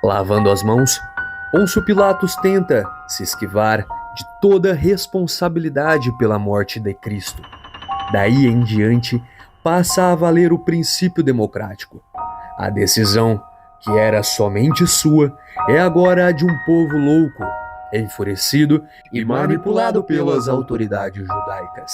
Lavando as mãos, Pôncio Pilatos tenta se esquivar de toda responsabilidade pela morte de Cristo. Daí em diante, passa a valer o princípio democrático. A decisão, que era somente sua, é agora a de um povo louco, enfurecido e manipulado pelas autoridades judaicas.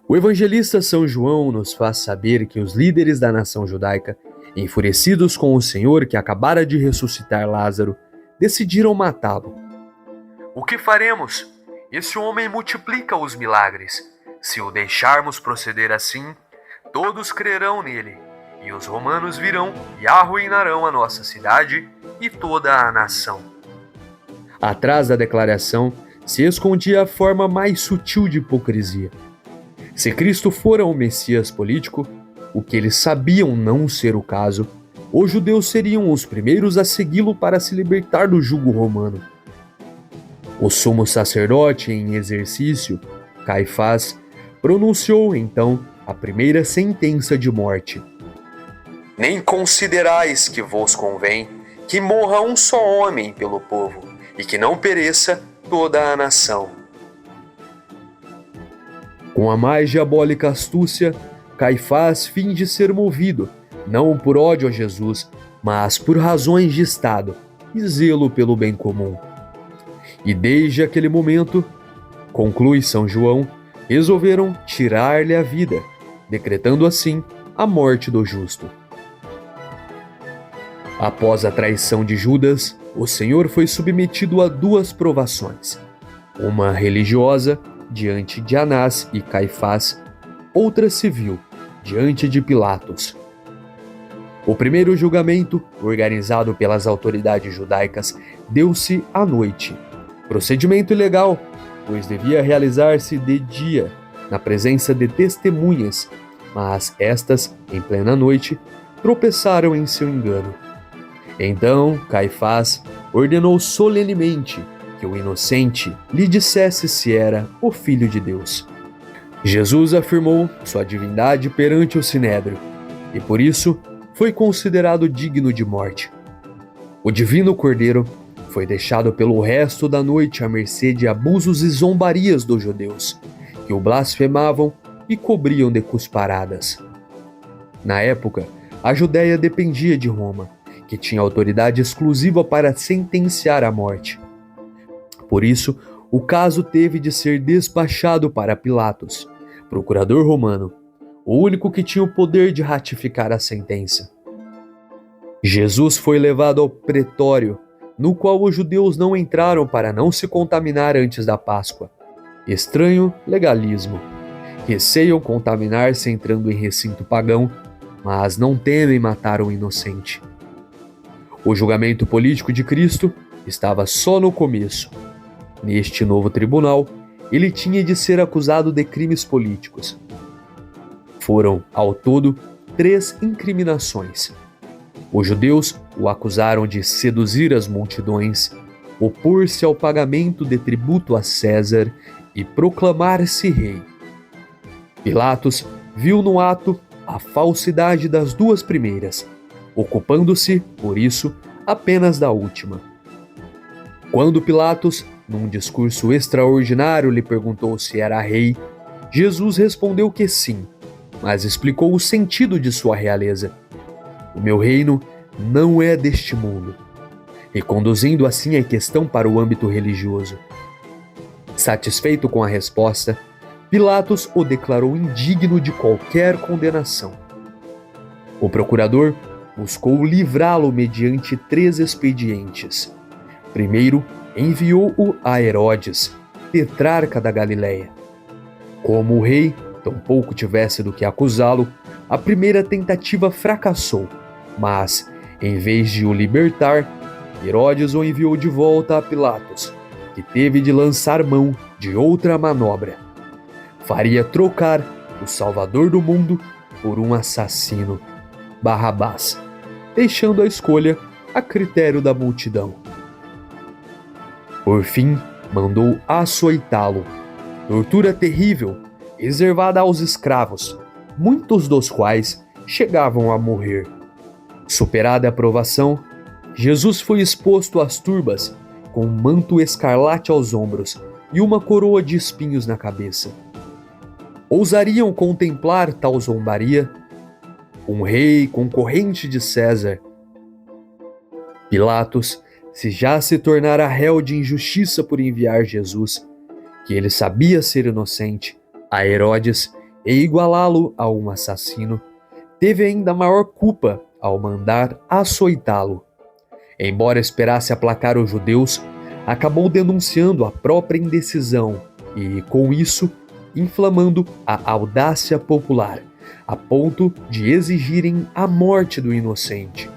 O evangelista São João nos faz saber que os líderes da nação judaica, enfurecidos com o Senhor que acabara de ressuscitar Lázaro, decidiram matá-lo. O que faremos? Esse homem multiplica os milagres. Se o deixarmos proceder assim, todos crerão nele, e os romanos virão e arruinarão a nossa cidade e toda a nação. Atrás da declaração se escondia a forma mais sutil de hipocrisia. Se Cristo fora o Messias político, o que eles sabiam não ser o caso, os judeus seriam os primeiros a segui-lo para se libertar do jugo romano. O sumo sacerdote em exercício, Caifás, pronunciou então a primeira sentença de morte. Nem considerais que vos convém que morra um só homem pelo povo, e que não pereça toda a nação. Com a mais diabólica astúcia, Caifás finge ser movido, não por ódio a Jesus, mas por razões de Estado e zelo pelo bem comum. E desde aquele momento, conclui São João, resolveram tirar-lhe a vida, decretando assim a morte do justo. Após a traição de Judas, o Senhor foi submetido a duas provações, uma religiosa, diante de Anás e Caifás, outra civil, diante de Pilatos. O primeiro julgamento, organizado pelas autoridades judaicas, deu-se à noite. Procedimento ilegal, pois devia realizar-se de dia, na presença de testemunhas, mas estas, em plena noite, tropeçaram em seu engano. Então Caifás ordenou solenemente que o inocente lhe dissesse se era o Filho de Deus. Jesus afirmou sua divindade perante o Sinédrio, e por isso foi considerado digno de morte. O divino Cordeiro foi deixado pelo resto da noite à mercê de abusos e zombarias dos judeus, que o blasfemavam e cobriam de cusparadas. Na época, a Judéia dependia de Roma, que tinha autoridade exclusiva para sentenciar à morte. Por isso, o caso teve de ser despachado para Pilatos, procurador romano, o único que tinha o poder de ratificar a sentença. Jesus foi levado ao pretório, no qual os judeus não entraram para não se contaminar antes da Páscoa. Estranho legalismo. Receiam contaminar-se entrando em recinto pagão, mas não temem matar um inocente. O julgamento político de Cristo estava só no começo. Neste novo tribunal, ele tinha de ser acusado de crimes políticos. Foram, ao todo, 3 incriminações. Os judeus o acusaram de seduzir as multidões, opor-se ao pagamento de tributo a César e proclamar-se rei. Pilatos viu no ato a falsidade das 2 primeiras, ocupando-se, por isso, apenas da última. Quando Pilatos, num discurso extraordinário, lhe perguntou se era rei, Jesus respondeu que sim, mas explicou o sentido de sua realeza. O meu reino não é deste mundo, reconduzindo assim a questão para o âmbito religioso. Satisfeito com a resposta, Pilatos o declarou indigno de qualquer condenação. O procurador buscou livrá-lo mediante 3 expedientes. Primeiro, enviou-o a Herodes, tetrarca da Galileia. Como o rei tampouco tivesse do que acusá-lo, a primeira tentativa fracassou, mas, em vez de o libertar, Herodes o enviou de volta a Pilatos, que teve de lançar mão de outra manobra. Faria trocar o Salvador do mundo por um assassino, Barrabás, deixando a escolha a critério da multidão. Por fim, mandou açoitá-lo, tortura terrível, reservada aos escravos, muitos dos quais chegavam a morrer. Superada a provação, Jesus foi exposto às turbas, com um manto escarlate aos ombros e uma coroa de espinhos na cabeça. Ousariam contemplar tal zombaria? Um rei concorrente de César. Pilatos, se já se tornara réu de injustiça por enviar Jesus, que ele sabia ser inocente, a Herodes e igualá-lo a um assassino, teve ainda maior culpa ao mandar açoitá-lo. Embora esperasse aplacar os judeus, acabou denunciando a própria indecisão e, com isso, inflamando a audácia popular, a ponto de exigirem a morte do inocente.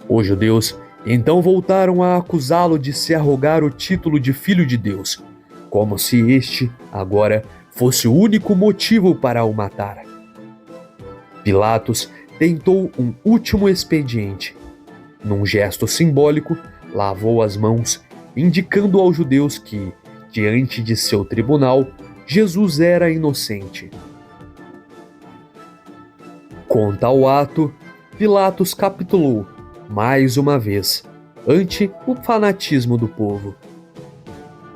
Os judeus então voltaram a acusá-lo de se arrogar o título de Filho de Deus, como se este, agora, fosse o único motivo para o matar. Pilatos tentou um último expediente. Num gesto simbólico, lavou as mãos, indicando aos judeus que, diante de seu tribunal, Jesus era inocente. Com tal ato, Pilatos capitulou, mais uma vez, ante o fanatismo do povo.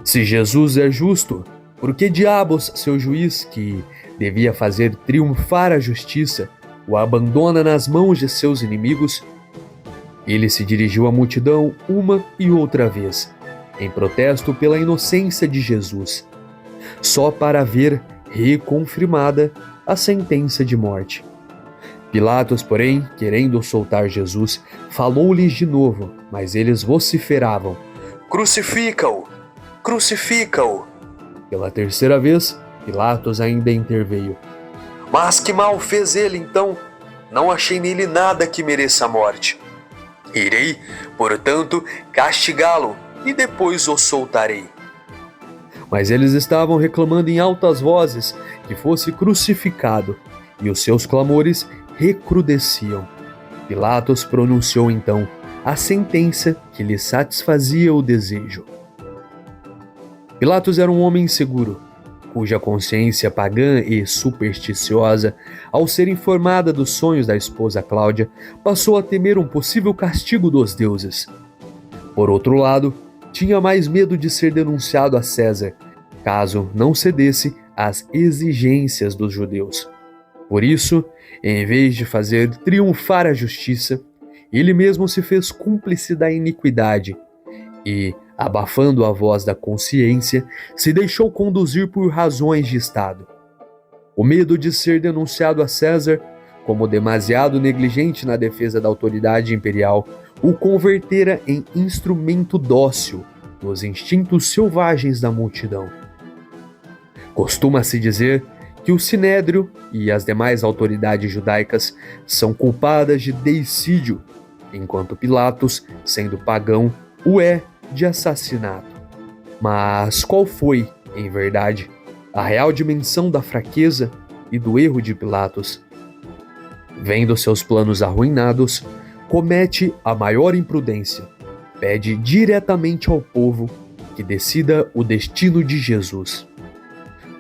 Se Jesus é justo, por que diabos seu juiz, que devia fazer triunfar a justiça, o abandona nas mãos de seus inimigos? Ele se dirigiu à multidão uma e outra vez, em protesto pela inocência de Jesus, só para ver reconfirmada a sentença de morte. Pilatos, porém, querendo soltar Jesus, falou-lhes de novo, mas eles vociferavam: "Crucifica-o! Crucifica-o!" Pela terceira vez, Pilatos ainda interveio: "Mas que mal fez ele, então? Não achei nele nada que mereça a morte. Irei, portanto, castigá-lo e depois o soltarei." Mas eles estavam reclamando em altas vozes que fosse crucificado, e os seus clamores recrudesciam. Pilatos pronunciou então a sentença que lhe satisfazia o desejo. Pilatos era um homem inseguro, cuja consciência pagã e supersticiosa, ao ser informada dos sonhos da esposa Cláudia, passou a temer um possível castigo dos deuses. Por outro lado, tinha mais medo de ser denunciado a César, caso não cedesse às exigências dos judeus. Por isso, em vez de fazer triunfar a justiça, ele mesmo se fez cúmplice da iniquidade e, abafando a voz da consciência, se deixou conduzir por razões de Estado. O medo de ser denunciado a César, como demasiado negligente na defesa da autoridade imperial, o convertera em instrumento dócil dos instintos selvagens da multidão. Costuma-se dizer que o Sinédrio e as demais autoridades judaicas são culpadas de deicídio, enquanto Pilatos, sendo pagão, o é de assassinato. Mas qual foi, em verdade, a real dimensão da fraqueza e do erro de Pilatos? Vendo seus planos arruinados, comete a maior imprudência, pede diretamente ao povo que decida o destino de Jesus.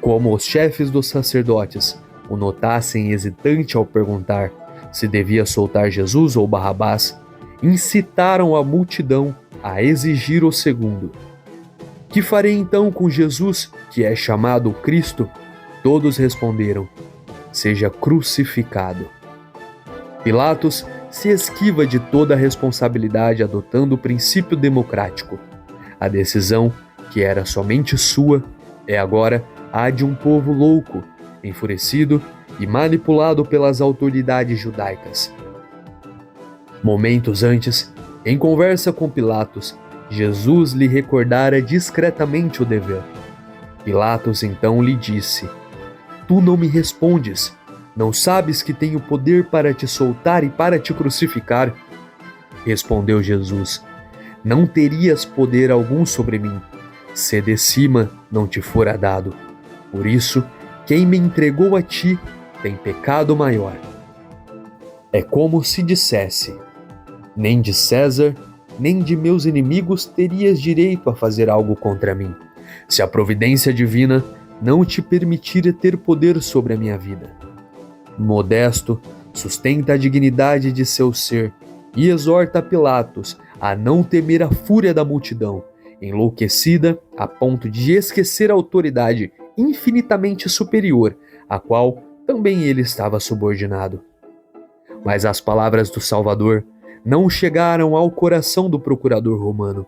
Como os chefes dos sacerdotes o notassem hesitante ao perguntar se devia soltar Jesus ou Barrabás, incitaram a multidão a exigir o segundo. Que farei então com Jesus, que é chamado Cristo? Todos responderam: seja crucificado. Pilatos se esquiva de toda a responsabilidade adotando o princípio democrático. A decisão, que era somente sua, é agora a de um povo louco, enfurecido e manipulado pelas autoridades judaicas. Momentos antes, em conversa com Pilatos, Jesus lhe recordara discretamente o dever. Pilatos então lhe disse: Tu não me respondes. Não sabes que tenho poder para te soltar e para te crucificar? Respondeu Jesus: Não terias poder algum sobre mim, se de cima não te fora dado. Por isso, quem me entregou a ti tem pecado maior. É como se dissesse: nem de César, nem de meus inimigos terias direito a fazer algo contra mim. Se a providência divina não te permitira ter poder sobre a minha vida. Modesto, sustenta a dignidade de seu ser e exorta Pilatos a não temer a fúria da multidão, enlouquecida a ponto de esquecer a autoridade infinitamente superior, à qual também ele estava subordinado. Mas as palavras do Salvador não chegaram ao coração do procurador romano,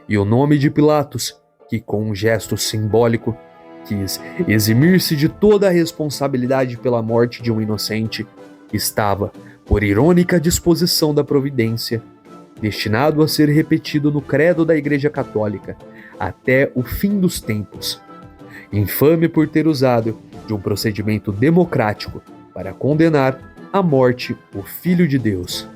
e o nome de Pilatos, que com um gesto simbólico quis eximir-se de toda a responsabilidade pela morte de um inocente, estava, por irônica disposição da providência, destinado a ser repetido no credo da Igreja Católica até o fim dos tempos. Infame por ter usado de um procedimento democrático para condenar à morte o Filho de Deus.